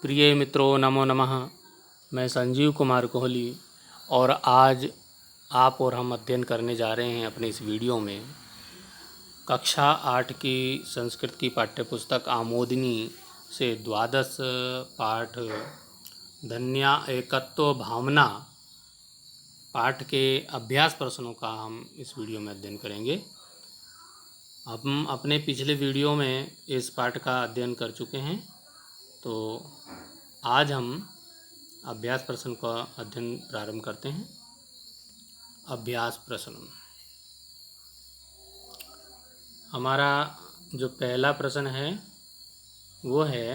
प्रिय मित्रों, नमो नमः। मैं संजीव कुमार कोहली और आज आप और हम अध्ययन करने जा रहे हैं अपने इस वीडियो में कक्षा 8 की संस्कृत की पाठ्यपुस्तक आमोदिनी से द्वादश पाठ धन्या एकत्व भावना पाठ के अभ्यास प्रश्नों का हम इस वीडियो में अध्ययन करेंगे। हम अपने पिछले वीडियो में इस पाठ का अध्ययन कर चुके हैं, तो आज हम अभ्यास प्रश्न का अध्ययन प्रारंभ करते हैं। अभ्यास प्रश्न हमारा जो पहला प्रश्न है वो है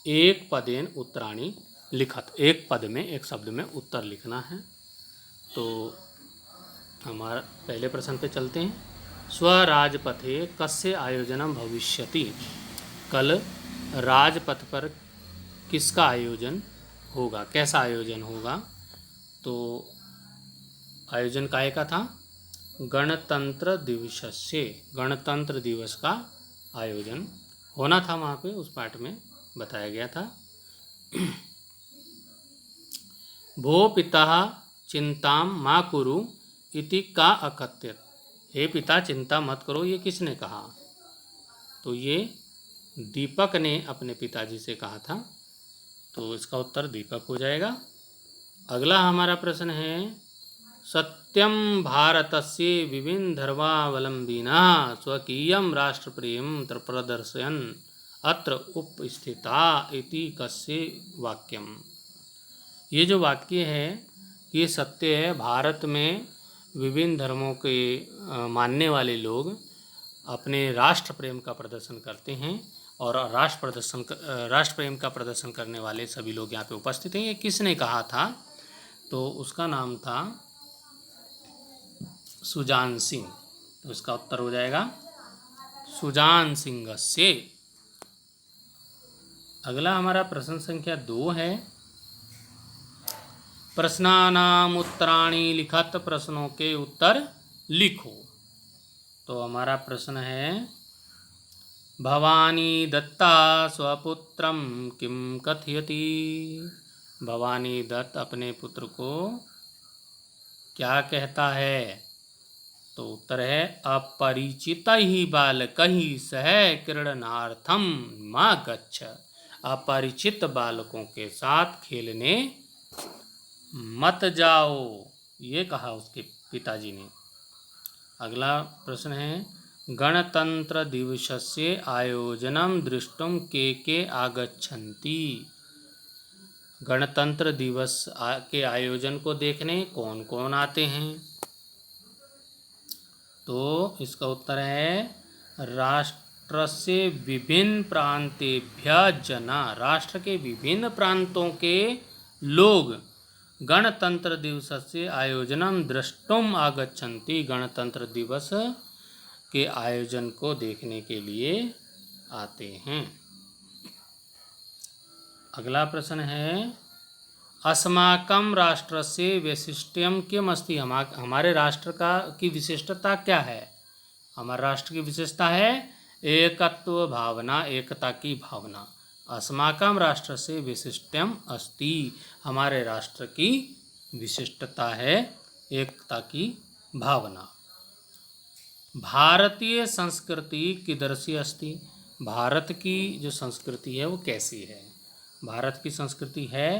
एक पदेन उत्तराणि लिखत। एक पद में, एक शब्द में उत्तर लिखना है। तो हमारा पहले प्रश्न पे चलते हैं। स्वराजपथे कस्य आयोजनम भविष्यति। कल राजपथ पर किसका आयोजन होगा, कैसा आयोजन होगा? तो आयोजन काय का था? गणतंत्र दिवसस्य, गणतंत्र दिवस का आयोजन होना था। वहाँ पे उस पाठ में बताया गया था। भो पिता चिंतां मा कुरु इति का अकथ्यत। हे पिता चिंता मत करो, ये किसने कहा? तो ये दीपक ने अपने पिताजी से कहा था, तो इसका उत्तर दीपक हो जाएगा। अगला हमारा प्रश्न है सत्यम भारतस्य विभिन्न धर्मावलंबिनः स्वकीयं राष्ट्रप्रेम प्रदर्शयन् अत्र उपस्थिता इति कस्य वाक्यम। ये जो वाक्य है ये सत्य है। भारत में विभिन्न धर्मों के मानने वाले लोग अपने राष्ट्र प्रेम का प्रदर्शन करते हैं और राष्ट्र प्रेम का प्रदर्शन करने वाले सभी लोग यहाँ पे उपस्थित हैं। ये किसने कहा था? तो उसका नाम था सुजान सिंह। तो इसका उत्तर हो जाएगा सुजान सिंह से। अगला हमारा प्रश्न संख्या 2 है प्रश्नानाम उत्तराणि लिखत। प्रश्नों के उत्तर लिखो। तो हमारा प्रश्न है भवानी दत्ता स्वपुत्रम किम कथयति। भवानी दत्त अपने पुत्र को क्या कहता है? तो उत्तर है अपरिचित ही बालक ही सह क्रीडनार्थम मा गच्छ। अपरिचित बालकों के साथ खेलने मत जाओ, ये कहा उसके पिताजी ने। अगला प्रश्न है गणतंत्र दिवसस्य आयोजनम दृष्टुम के आगच्छन्ति। गणतंत्र दिवस के आयोजन को देखने कौन कौन आते हैं? तो इसका उत्तर है राष्ट्रस्य विभिन्न प्रांतेभ्यः जना। राष्ट्र के विभिन्न प्रांतों के लोग गणतंत्र दिवसस्य आयोजनम द्रष्टुम आगच्छन्ति। गणतंत्र दिवस के आयोजन को देखने के लिए आते हैं। अगला प्रश्न है अस्माकं राष्ट्रस्य वैशिष्ट्यम किम अस्ति। हमारे राष्ट्र की विशिष्टता क्या है? हमारे राष्ट्र की विशेषता है एकत्व भावना, एकता की भावना। अस्माकं राष्ट्र से विशिष्टम अस्ति। हमारे राष्ट्र की विशिष्टता है एकता की भावना। भारतीय संस्कृति कीदृशी अस्ति। भारत की जो संस्कृति है वो कैसी है? भारत की संस्कृति है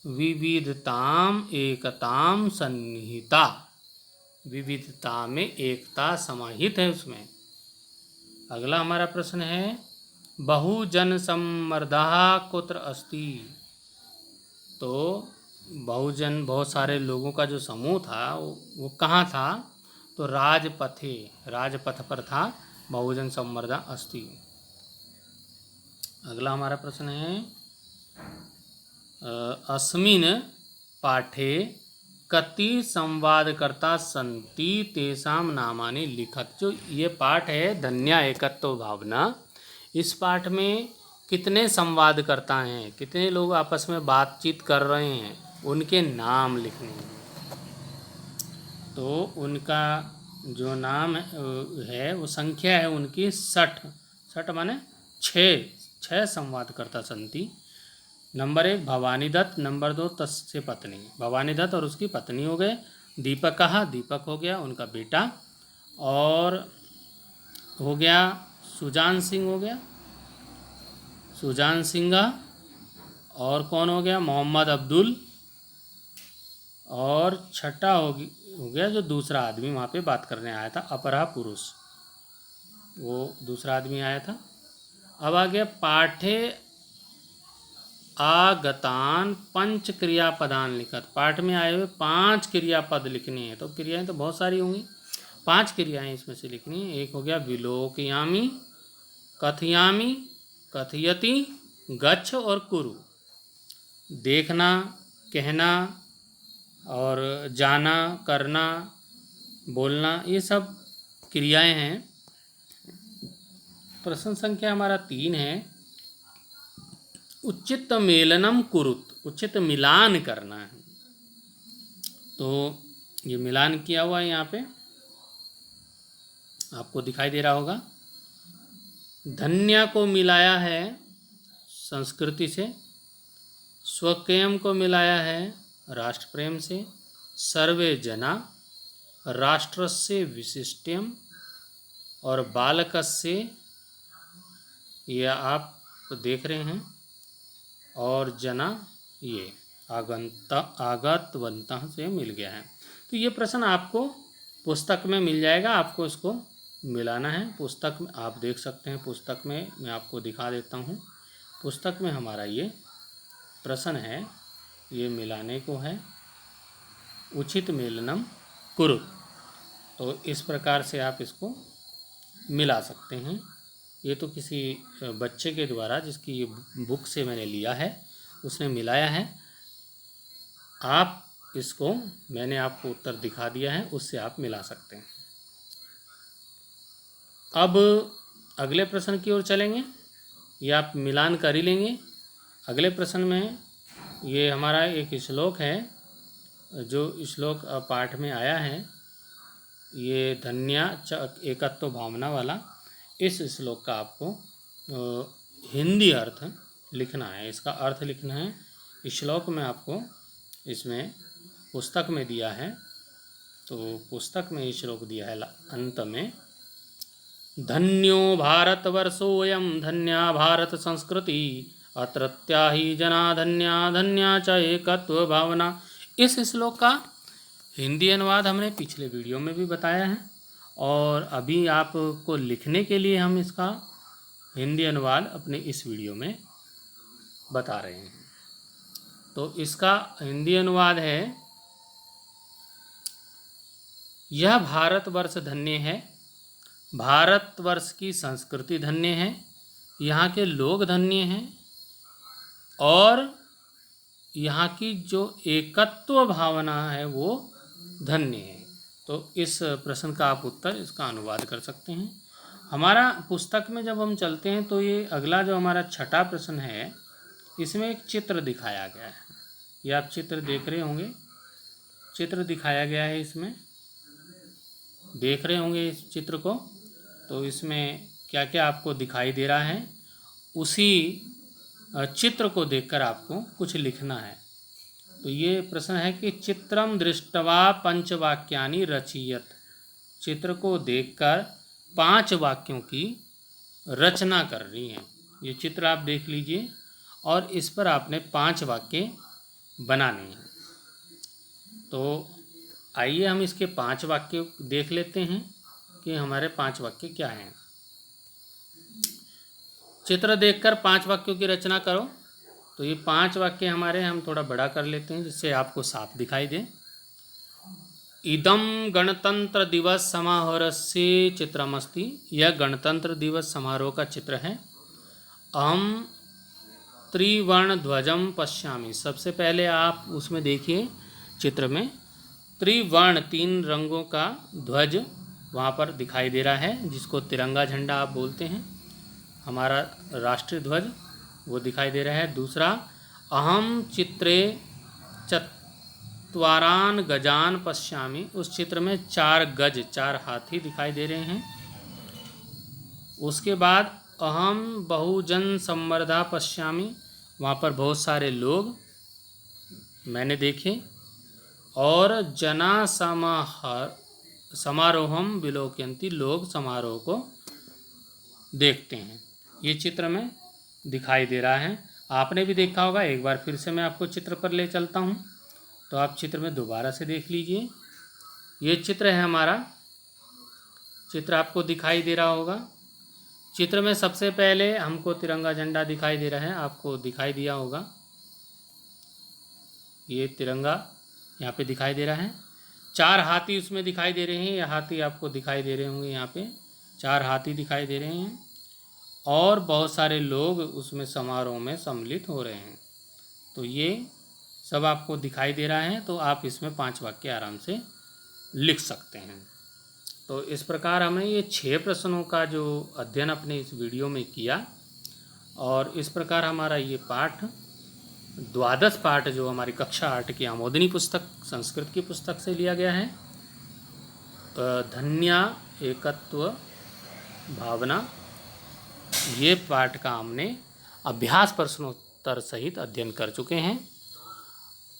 विविधताम एकताम सन्निहिता। विविधता में एकता समाहित है उसमें। अगला हमारा प्रश्न है बहुजन सम्मर्दः कुत्र अस्ति। तो बहुजन, बहुत सारे लोगों का जो समूह था वो कहाँ था? तो राजपथे, राजपथ पर था। बहुजन सम्मर्दः अस्ति। अगला हमारा प्रश्न है अस्मिन् पाठे कति संवादकर्ता सन्ति तेषां नामानि लिखत। जो ये पाठ है धन्या एकत्व भावना, इस पाठ में कितने संवादकर्ता हैं, कितने लोग आपस में बातचीत कर रहे हैं, उनके नाम लिखने हैं। तो उनका जो नाम है वो संख्या है उनकी 60 माने 6 संवादकर्ता सन्ति। नंबर 1 भवानी दत्त, नंबर 2 तस्य पत्नी। भवानी दत्त और उसकी पत्नी हो गए। दीपकः, दीपक हो गया उनका बेटा। और हो गया सुजान सिंह हो गया, सुजान सिंह। और कौन हो गया? मोहम्मद अब्दुल। और छठा हो गया जो दूसरा आदमी वहाँ पे बात करने आया था, अपरा पुरुष, वो दूसरा आदमी आया था। अब आ गया पाठे आगतान पंच क्रियापदान लिखत। पाठ में आए हुए 5 क्रियापद लिखनी है। तो क्रियाएं तो बहुत सारी होंगी, 5 क्रियाएं इसमें से लिखनी है। एक हो गया विलोकयामी, कथयामी, कथयति, गच्छ और कुरु। देखना, कहना और जाना, करना, बोलना, ये सब क्रियाएं हैं। प्रश्न संख्या हमारा 3 है। उचित मेलनम कुरुत, उचित मिलान करना है। तो ये मिलान किया हुआ है यहाँ पे, आपको दिखाई दे रहा होगा। धन्या को मिलाया है संस्कृति से, स्वयं को मिलाया है राष्ट्र प्रेम से, सर्वे जना राष्ट्रस्य विशिष्टम, और बालकस्य, ये आप देख रहे हैं, और जना ये आगतवंत से मिल गया है। तो ये प्रश्न आपको पुस्तक में मिल जाएगा, आपको इसको मिलाना है। पुस्तक में आप देख सकते हैं, पुस्तक में मैं आपको दिखा देता हूँ। पुस्तक में हमारा ये प्रश्न है, ये मिलाने को है, उचित मेलनम कुरुत। तो इस प्रकार से आप इसको मिला सकते हैं। ये तो किसी बच्चे के द्वारा, जिसकी ये बुक से मैंने लिया है, उसने मिलाया है। आप इसको, मैंने आपको उत्तर दिखा दिया है, उससे आप मिला सकते हैं। अब अगले प्रश्न की ओर चलेंगे, ये आप मिलान कर ही लेंगे। अगले प्रश्न में ये हमारा एक श्लोक है, जो श्लोक पाठ में आया है, ये धन्या एकत्व भावना वाला। इस श्लोक का आपको हिंदी अर्थ लिखना है, इसका अर्थ लिखना है। इस श्लोक में आपको इसमें पुस्तक में दिया है, तो पुस्तक में ये श्लोक दिया है अंत में, धन्यो भारतवर्षोऽयं धन्या भारत संस्कृति अत्रत्या ही जना धन्या धन्या च एकत्व भावना। इस श्लोक का हिंदी अनुवाद हमने पिछले वीडियो में भी बताया है, और अभी आपको लिखने के लिए हम इसका हिंदी अनुवाद अपने इस वीडियो में बता रहे हैं। तो इसका हिंदी अनुवाद है, यह भारतवर्ष धन्य है, भारतवर्ष की संस्कृति धन्य है, यहाँ के लोग धन्य हैं, और यहाँ की जो एकत्व भावना है वो धन्य है। तो इस प्रश्न का आप उत्तर, इसका अनुवाद कर सकते हैं। हमारा पुस्तक में जब हम चलते हैं तो ये अगला जो हमारा छठा प्रश्न है, इसमें एक चित्र दिखाया गया है। ये आप चित्र देख रहे होंगे, चित्र दिखाया गया है, इसमें देख रहे होंगे इस चित्र को। तो इसमें क्या क्या आपको दिखाई दे रहा है, उसी चित्र को देखकर आपको कुछ लिखना है। तो ये प्रश्न है कि चित्रम दृष्ट्वा पंचवाक्यानि रचयत। चित्र को देखकर 5 वाक्यों की रचना करनी है। ये चित्र आप देख लीजिए, और इस पर आपने 5 वाक्य बनाने हैं। तो आइए हम इसके 5 वाक्य देख लेते हैं कि हमारे 5 वाक्य क्या हैं। चित्र देखकर 5 वाक्यों की रचना करो। तो ये 5 वाक्य हमारे, हम थोड़ा बड़ा कर लेते हैं जिससे आपको साफ दिखाई दे। इदम गणतंत्र दिवस समारोहस्य चित्रमस्ति। यह गणतंत्र दिवस समारोह का चित्र है। अहम त्रिवर्ण ध्वजम पश्यामि। सबसे पहले आप उसमें देखिए, चित्र में त्रिवर्ण 3 रंगों का ध्वज वहाँ पर दिखाई दे रहा है, जिसको तिरंगा झंडा आप बोलते हैं, हमारा राष्ट्रीय ध्वज, वो दिखाई दे रहा है। दूसरा, अहम चित्रे चत्वारान गजान पश्यामि। उस चित्र में 4 गज, 4 हाथी दिखाई दे रहे हैं। उसके बाद अहम बहुजन संवर्धा पश्यामि। वहाँ पर बहुत सारे लोग मैंने देखे और जना समारोहम विलोकयन्ति, लोग समारोह को देखते हैं। ये चित्र में दिखाई दे रहा है, आपने भी देखा होगा। एक बार फिर से मैं आपको चित्र पर ले चलता हूँ, तो आप चित्र में दोबारा से देख लीजिए। ये चित्र है हमारा, चित्र आपको दिखाई दे रहा होगा। चित्र में सबसे पहले हमको तिरंगा झंडा दिखाई दे रहा है, आपको दिखाई दिया होगा। ये तिरंगा यहाँ पे दिखाई दे रहा है। 4 हाथी उसमें दिखाई दे रहे हैं, ये हाथी आपको दिखाई दे रहे होंगे। यहाँ पे 4 हाथी दिखाई दे रहे हैं और बहुत सारे लोग उसमें समारोह में सम्मिलित हो रहे हैं। तो ये सब आपको दिखाई दे रहा है, तो आप इसमें 5 वाक्य आराम से लिख सकते हैं। तो इस प्रकार हमें ये 6 प्रश्नों का जो अध्ययन अपने इस वीडियो में किया, और इस प्रकार हमारा ये पाठ, द्वादश पाठ जो हमारी कक्षा 8 की आमोदनी पुस्तक, संस्कृत की पुस्तक से लिया गया है, धन्या एकत्व भावना, ये पाठ का हमने अभ्यास प्रश्नोत्तर सहित अध्ययन कर चुके हैं।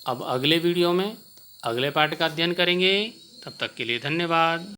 अब अगले वीडियो में अगले पाठ का अध्ययन करेंगे। तब तक के लिए धन्यवाद।